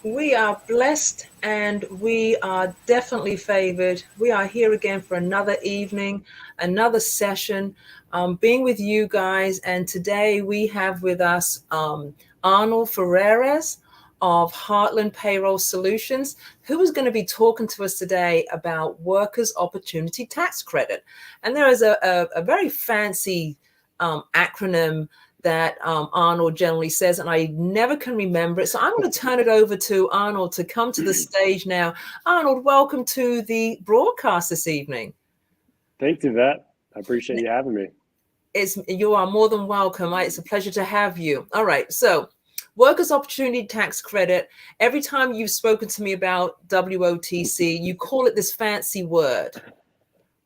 We are blessed and we are definitely favored. We are here again for another evening, another session, being with you guys. And today we have with us Arnold Ferreiras of Heartland Payroll Solutions, who is going to be talking to us today about Workers' Opportunity Tax Credit. And there is a very fancy acronym that Arnold generally says, and I never can remember it. So I'm going to turn it over to Arnold to come to the stage now. Arnold, welcome to the broadcast this evening. Thanks, Yvette. I appreciate you having me. You are more than welcome. It's a pleasure to have you. All right. So Workers' Opportunity Tax Credit, every time you've spoken to me about WOTC, you call it this fancy word.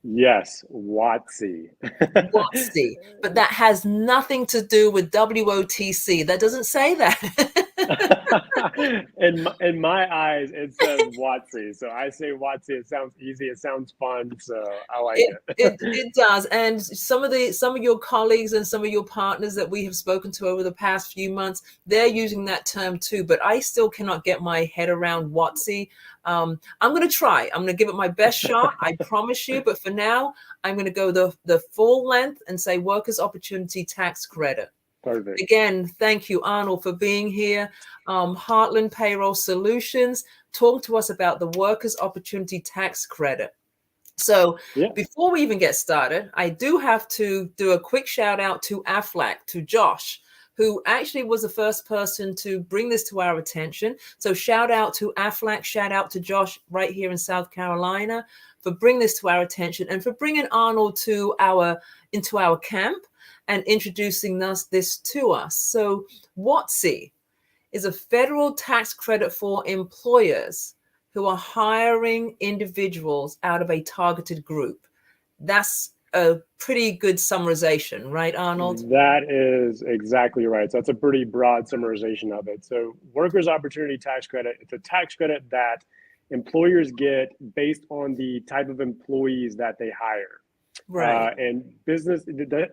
Yes, WOTC. WOTC, but that has nothing to do with WOTC. That doesn't say that. in my eyes, it says WOTC. So I say WOTC. It sounds easy. It sounds fun. So I like it. It does. And some of your colleagues and some of your partners that we have spoken to over the past few months, they're using that term too. But I still cannot get my head around WOTC. I'm going to try. I'm going to give it my best shot. I promise you. But for now, I'm going to go the full length and say Workers' Opportunity Tax Credit. Perfect. Again, thank you, Arnold, for being here. Heartland Payroll Solutions, talk to us about the Workers' Opportunity Tax Credit. So Before we even get started, I do have to do a quick shout out to Aflac, to Josh, who actually was the first person to bring this to our attention. So shout out to Aflac, shout out to Josh right here in South Carolina for bringing this to our attention and for bringing Arnold into our camp and introducing this to us. So WOTC is a federal tax credit for employers who are hiring individuals out of a targeted group. That's a pretty good summarization, right, Arnold? That is exactly right. So that's a pretty broad summarization of it. So Workers' Opportunity Tax Credit, it's a tax credit that employers get based on the type of employees that they hire. Right. And the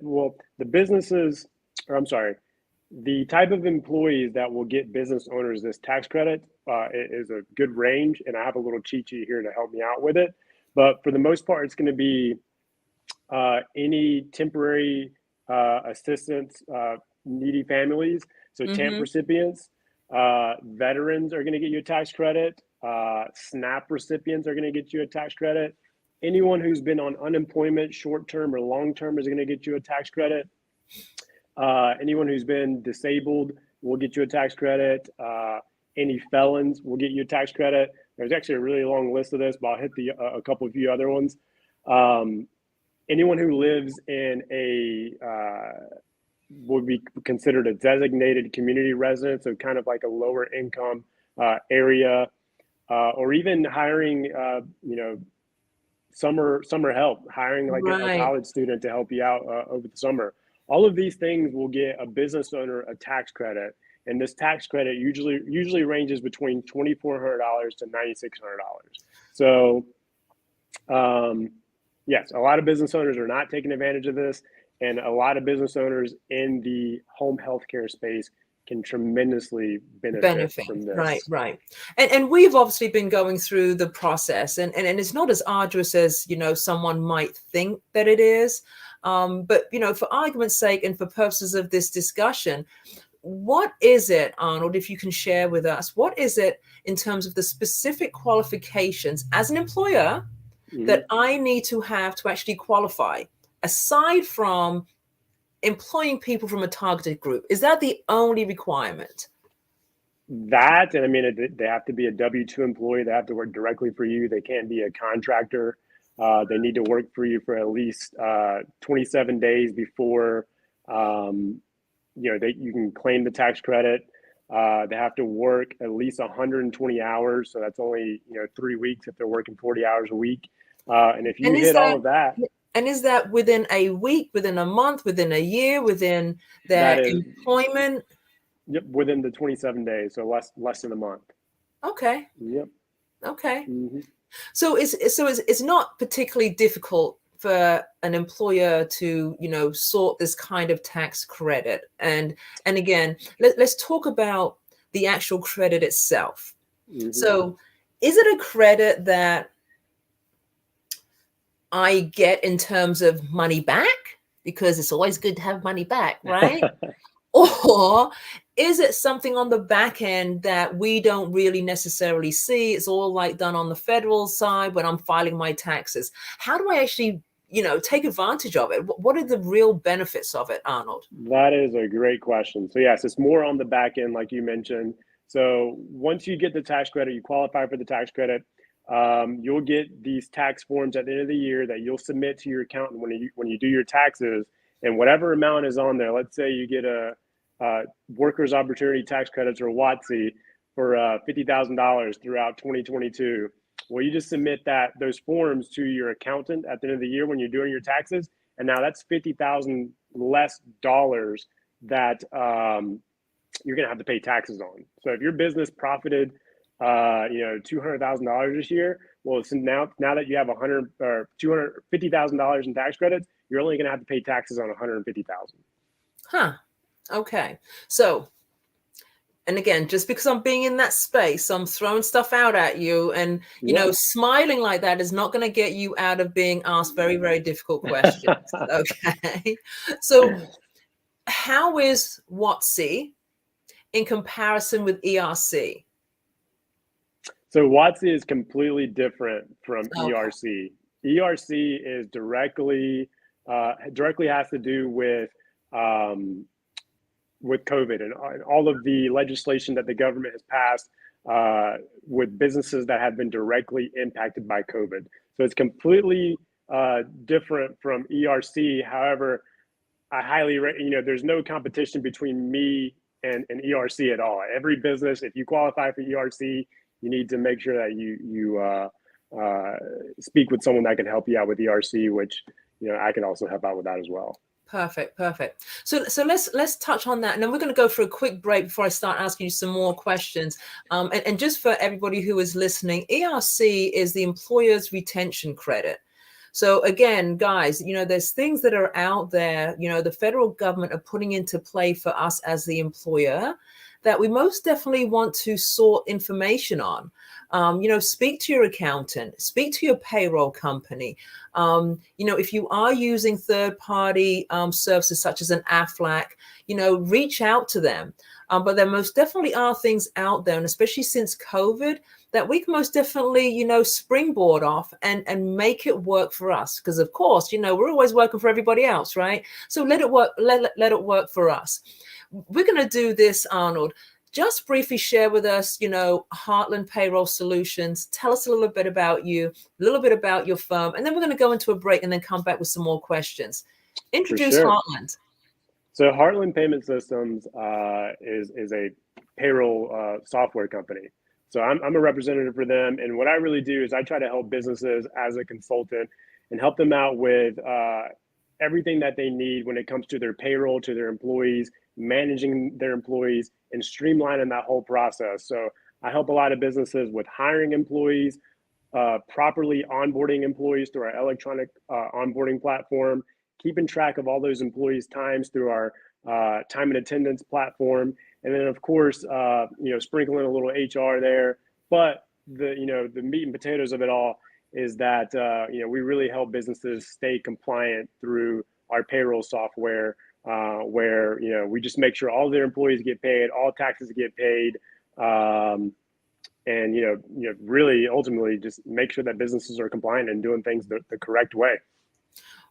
type of employees that will get business owners this tax credit is a good range. And I have a little cheat sheet here to help me out with it. But for the most part, it's going to be any temporary assistance, needy families. So TAMP recipients, veterans are going to get you a tax credit. SNAP recipients are going to get you a tax credit. Anyone who's been on unemployment, short-term or long-term, is going to get you a tax credit. Anyone who's been disabled will get you a tax credit. Any felons will get you a tax credit. There's actually a really long list of this, but I'll hit a couple of few other ones. Anyone who lives in would be considered a designated community resident, so kind of like a lower income area, or even hiring, summer help, hiring like a college student to help you out over the summer. All of these things will get a business owner a tax credit, and this tax credit usually ranges between $2,400 to $9,600. So, yes, a lot of business owners are not taking advantage of this, and a lot of business owners in the home healthcare space can tremendously benefit from this. Right. And we've obviously been going through the process, and it's not as arduous as, someone might think that it is. But, for argument's sake and for purposes of this discussion, what is it, Arnold, if you can share with us, what is it in terms of the specific qualifications as an employer that I need to have to actually qualify, aside from employing people from a targeted group? Is that the only requirement? That, and I mean, they have to be a W-2 employee. They have to work directly for you. They can't be a contractor. They need to work for you for at least 27 days before, you can claim the tax credit. They have to work at least 120 hours. So that's only, 3 weeks if they're working 40 hours a week. And if you hit all of that. And is that within a week, within a month, within a year, within their employment? Yep, within the 27 days, so less than a month. Okay. Yep. Okay. So it's not particularly difficult for an employer to, sort this kind of tax credit. And again, let's talk about the actual credit itself. Mm-hmm. So is it a credit that I get in terms of money back? Because it's always good to have money back, right? Or is it something on the back end that we don't really necessarily see? It's all like done on the federal side when I'm filing my taxes. How do I actually, take advantage of it? What are the real benefits of it, Arnold? That is a great question. So yes, it's more on the back end, like you mentioned. So once you get the tax credit, you qualify for the tax credit. You'll get these tax forms at the end of the year that you'll submit to your accountant when you do your taxes, and whatever amount is on there. Let's say you get a Workers' Opportunity Tax Credits, or WOTC, for $50,000 throughout 2022. Well, you just submit those forms to your accountant at the end of the year when you're doing your taxes, and now that's $50,000 less dollars that you're going to have to pay taxes on. So if your business profited, $200,000 this year, well, so now that you have $250,000 in tax credits, you're only going to have to pay taxes on $150,000. Huh. Okay. So, and again, just because I'm being in that space, I'm throwing stuff out at you, and smiling like that is not going to get you out of being asked very, very difficult questions. Okay. So how is WOTC in comparison with ERC? So WOTC is completely different from ERC. ERC is directly has to do with COVID and all of the legislation that the government has passed with businesses that have been directly impacted by COVID. So it's completely different from ERC. However, I highly, there's no competition between me and ERC at all. Every business, if you qualify for ERC, you need to make sure that you speak with someone that can help you out with ERC, which I can also help out with that as well. Perfect. So let's touch on that, and then we're going to go for a quick break before I start asking you some more questions. And just for everybody who is listening, ERC is the Employer's Retention Credit. So again, guys, there's things that are out there, the federal government are putting into play for us as the employer that we most definitely want to sort information on. Speak to your accountant, speak to your payroll company. If you are using third-party services such as an AFLAC, reach out to them. But there most definitely are things out there, and especially since COVID, that we can most definitely, springboard off and make it work for us. Because of course, we're always working for everybody else, right? So let it work. Let it work for us. We're going to do this, Arnold. Just briefly share with us, Heartland Payroll Solutions. Tell us a little bit about you, a little bit about your firm, and then we're going to go into a break and then come back with some more questions. Introduce Heartland. So Heartland Payment Systems is a payroll software company. So I'm a representative for them, and what I really do is I try to help businesses as a consultant and help them out with everything that they need when it comes to their payroll, to their employees, managing their employees, and streamlining that whole process. So I help a lot of businesses with hiring employees, properly onboarding employees through our electronic onboarding platform, keeping track of all those employees' times through our time and attendance platform, and then of course, sprinkling a little HR there. But the meat and potatoes of it all is that we really help businesses stay compliant through our payroll software, where we just make sure all their employees get paid, all taxes get paid, and really ultimately just make sure that businesses are compliant and doing things the correct way.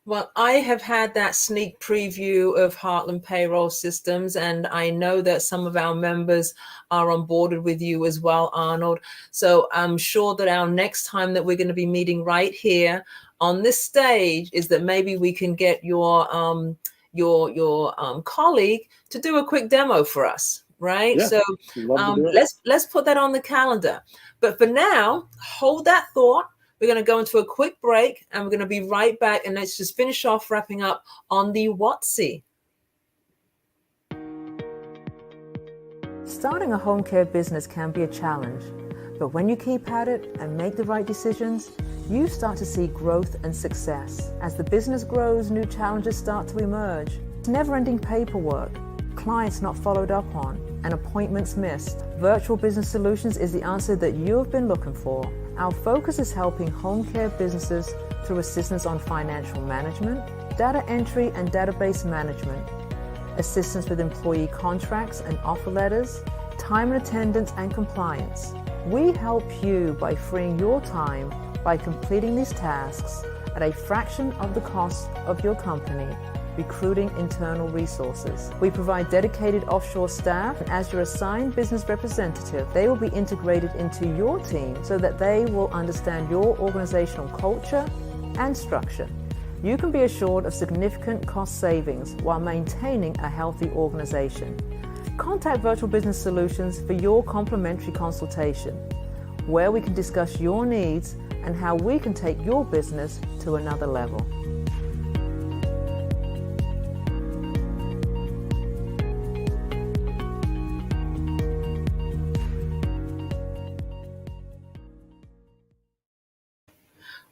Well, I have had that sneak preview of Heartland Payroll Systems, and I know that some of our members are on board with you as well, Arnold. So I'm sure that our next time that we're going to be meeting right here on this stage is that maybe we can get your colleague to do a quick demo for us, right? Yeah, so let's put that on the calendar. But for now, hold that thought. We're going to go into a quick break, and we're going to be right back, and let's just finish off wrapping up on the WOTC. Starting a home care business can be a challenge, but when you keep at it and make the right decisions, you start to see growth and success. As the business grows, new challenges start to emerge. Never-ending paperwork, clients not followed up on, and appointments missed. Virtual Business Solutions is the answer that you have been looking for. Our focus is helping home care businesses through assistance on financial management, data entry and database management, assistance with employee contracts and offer letters, time and attendance and compliance. We help you by freeing your time by completing these tasks at a fraction of the cost of your company, recruiting internal resources. We provide dedicated offshore staff, and as your assigned business representative, they will be integrated into your team so that they will understand your organizational culture and structure. You can be assured of significant cost savings while maintaining a healthy organization. Contact Virtual Business Solutions for your complimentary consultation, where we can discuss your needs and how we can take your business to another level.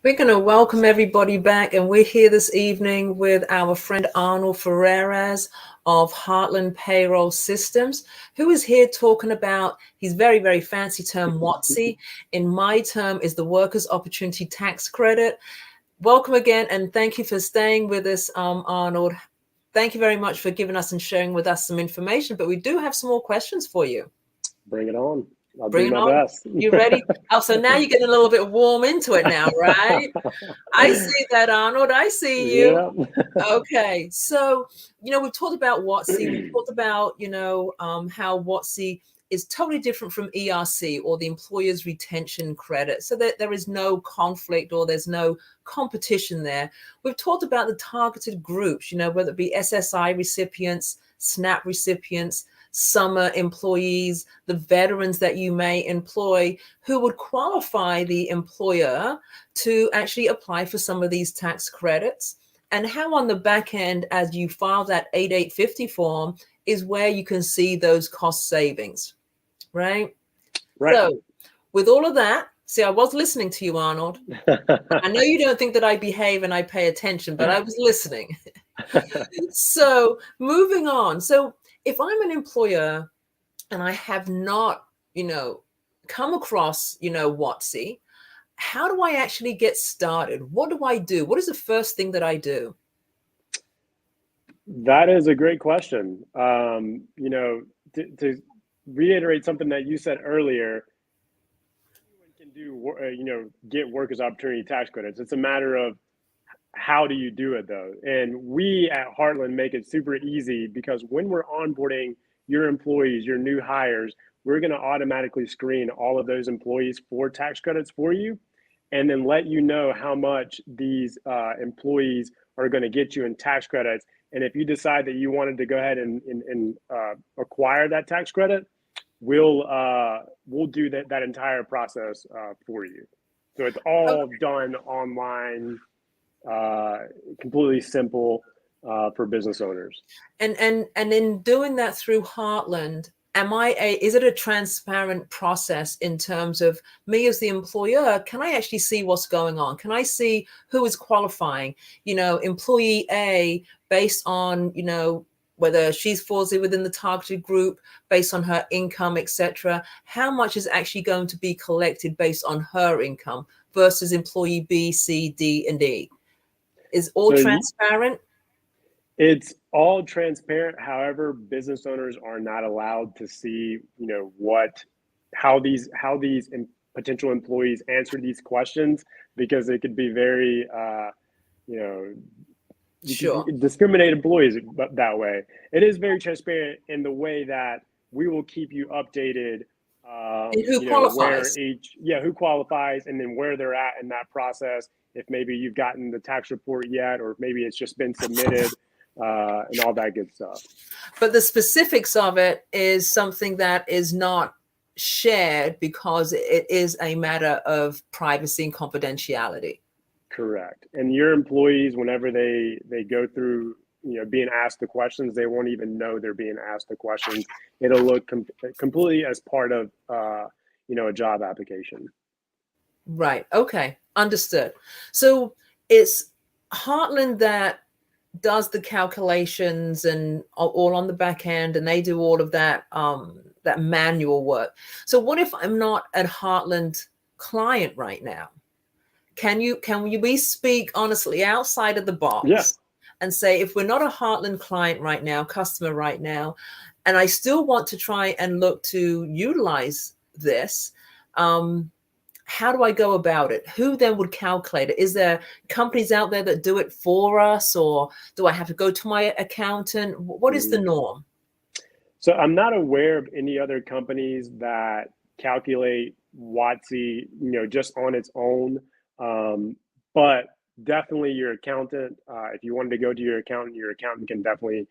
We're going to welcome everybody back, and we're here this evening with our friend Arnold Ferreiras of Heartland Payroll Systems, who is here talking about his very, very fancy term, WOTC. In my term is the Workers' Opportunity Tax Credit. Welcome again, and thank you for staying with us, Arnold. Thank you very much for giving us and sharing with us some information, but we do have some more questions for you. Bring it on. I'll do my best. You ready? Oh, so now you're getting a little bit warm into it now, right? I see that, Arnold. I see you. Yeah. Okay. So, we've talked about WOTC. We've talked about, how WOTC is totally different from ERC, or the Employer's Retention Credit, so that there is no conflict or there's no competition there. We've talked about the targeted groups, whether it be SSI recipients, SNAP recipients, summer employees, the veterans that you may employ, who would qualify the employer to actually apply for some of these tax credits, and how on the back end, as you file that 8850 form, is where you can see those cost savings, right? Right. So with all of that, see, I was listening to you, Arnold. I know you don't think that I behave and I pay attention, but I was listening. So moving on. So if I'm an employer and I have not, come across, WOTC, how do I actually get started? What do I do? What is the first thing that I do? That is a great question. To reiterate something that you said earlier, everyone can do, get workers' opportunity tax credits. It's a matter of how do you do it, though? And we at Heartland make it super easy, because when we're onboarding your employees, your new hires, we're going to automatically screen all of those employees for tax credits for you, and then let you know how much these employees are going to get you in tax credits. And if you decide that you wanted to go ahead and acquire that tax credit, we'll do that entire process for you. So it's all done online. Completely simple for business owners. And in doing that through Heartland, is it a transparent process in terms of me as the employer? Can I actually see what's going on? Can I see who is qualifying? Employee A, based on, whether she falls within the targeted group, based on her income, etc. How much is actually going to be collected based on her income versus employee B, C, D, and E? Is all transparent? It's all transparent. However, business owners are not allowed to see, how these potential employees answer these questions, because it could be very, sure, discriminate employees that way. It is very transparent in the way that we will keep you updated. Who qualifies? Who qualifies, and then where they're at in that process. If maybe you've gotten the tax report yet, or maybe it's just been submitted, and all that good stuff. But the specifics of it is something that is not shared, because it is a matter of privacy and confidentiality. Correct. And your employees, whenever they go through, being asked the questions, they won't even know they're being asked the questions. It'll look completely as part of, a job application. Right. Okay. Understood. So it's Heartland that does the calculations and all on the back end, and they do all of that that manual work. So what if I'm not a Heartland client right now? Can we speak honestly outside of the box and say, if we're not a Heartland client right now, customer right now, and I still want to try and look to utilize this, how do I go about it? Who then would calculate it? Is there companies out there that do it for us, or do I have to go to my accountant? What is the norm? So I'm not aware of any other companies that calculate WOTC, just on its own. But definitely your accountant, if you wanted to go to your accountant can definitely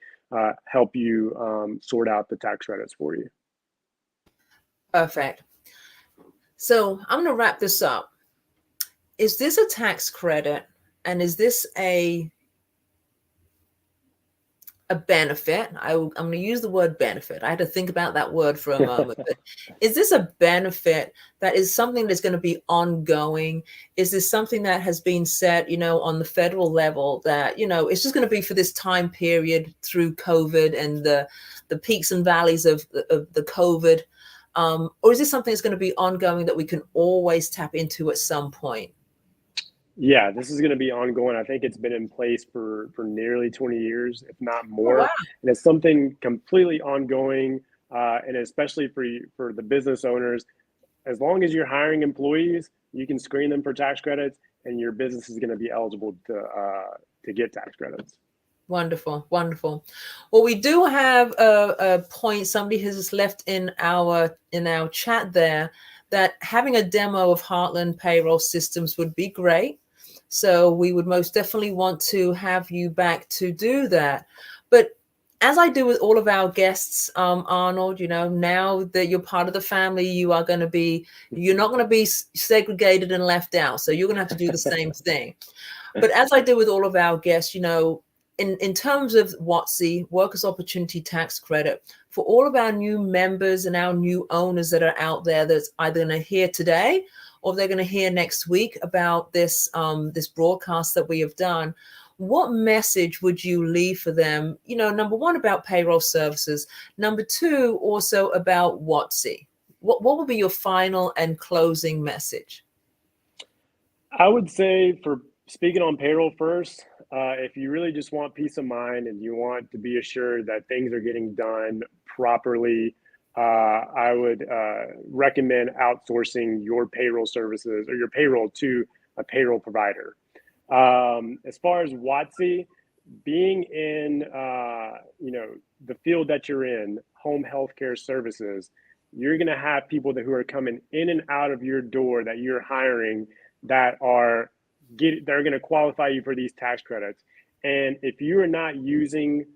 help you sort out the tax credits for you. Perfect. So I'm going to wrap this up. Is this a tax credit, and is this a benefit? I'm going to use the word benefit. I had to think about that word for a moment. But is this a benefit that is something that's going to be ongoing? Is this something that has been set, on the federal level that, it's just going to be for this time period through COVID and the peaks and valleys of the COVID? Or is this something that's going to be ongoing that we can always tap into at some point? Yeah, this is going to be ongoing. I think it's been in place for nearly 20 years, if not more. Oh, wow. And it's something completely ongoing, and especially for the business owners. As long as you're hiring employees, you can screen them for tax credits, and your business is going to be eligible to get tax credits. Wonderful, wonderful. Well, we do have a point somebody has left in our chat there, that having a demo of Heartland payroll systems would be great. So we would most definitely want to have you back to do that. But as I do with all of our guests, Arnold, now that you're part of the family, you're not going to be segregated and left out. So you're going to have to do the same thing. But as I do with all of our guests, in terms of WOTC, Workers' Opportunity Tax Credit, for all of our new members and our new owners that are out there that's either going to hear today or they're going to hear next week about this broadcast that we have done, what message would you leave for them? Number one, about payroll services. Number two, also about WOTC. What would be your final and closing message? I would say, for speaking on payroll first, if you really just want peace of mind and you want to be assured that things are getting done properly, I would recommend outsourcing your payroll services or your payroll to a payroll provider. As far as WOTC, being in the field that you're in, home healthcare services, you're going to have people who are coming in and out of your door that you're hiring that are going to qualify you for these tax credits. And if you are not using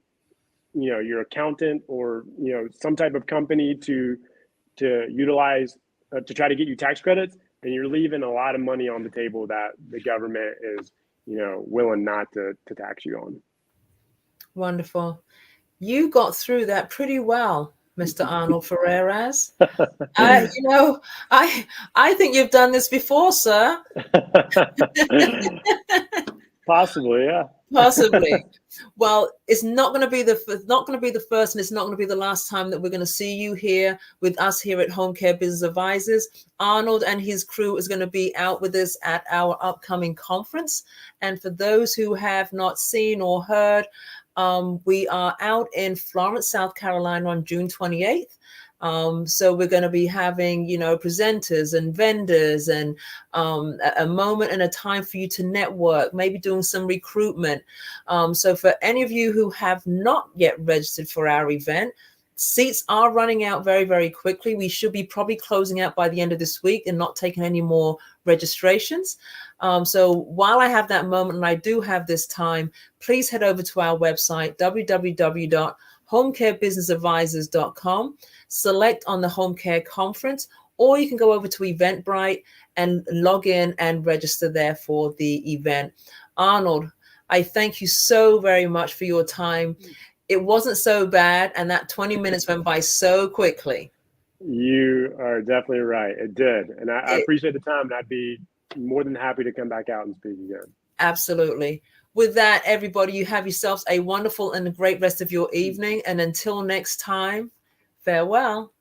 your accountant or some type of company to utilize to try to get you tax credits, then you're leaving a lot of money on the table that the government is willing not to tax you on. Wonderful. You got through that pretty well, Mr. Arnold Ferreiras. I think you've done this before, sir. Possibly, yeah. Possibly. Well, it's not going to be the first, and it's not going to be the last time that we're going to see you here with us here at Home Care Business Advisors. Arnold and his crew is going to be out with us at our upcoming conference. And for those who have not seen or heard, we are out in Florence, South Carolina on June 28th. So we're going to be having, presenters and vendors and a moment and a time for you to network, maybe doing some recruitment. So for any of you who have not yet registered for our event, seats are running out very, very quickly. We should be probably closing out by the end of this week and not taking any more registrations. So while I have that moment and I do have this time, please head over to our website, www.homecarebusinessadvisors.com. Select on the Home Care Conference, or you can go over to Eventbrite and log in and register there for the event. Arnold, I thank you so very much for your time. It wasn't so bad, and that 20 minutes went by so quickly. You are definitely right. It did. And I appreciate the time, and I'd be more than happy to come back out and speak again. Absolutely. With that, everybody, you have yourselves a wonderful and a great rest of your evening. And until next time, farewell.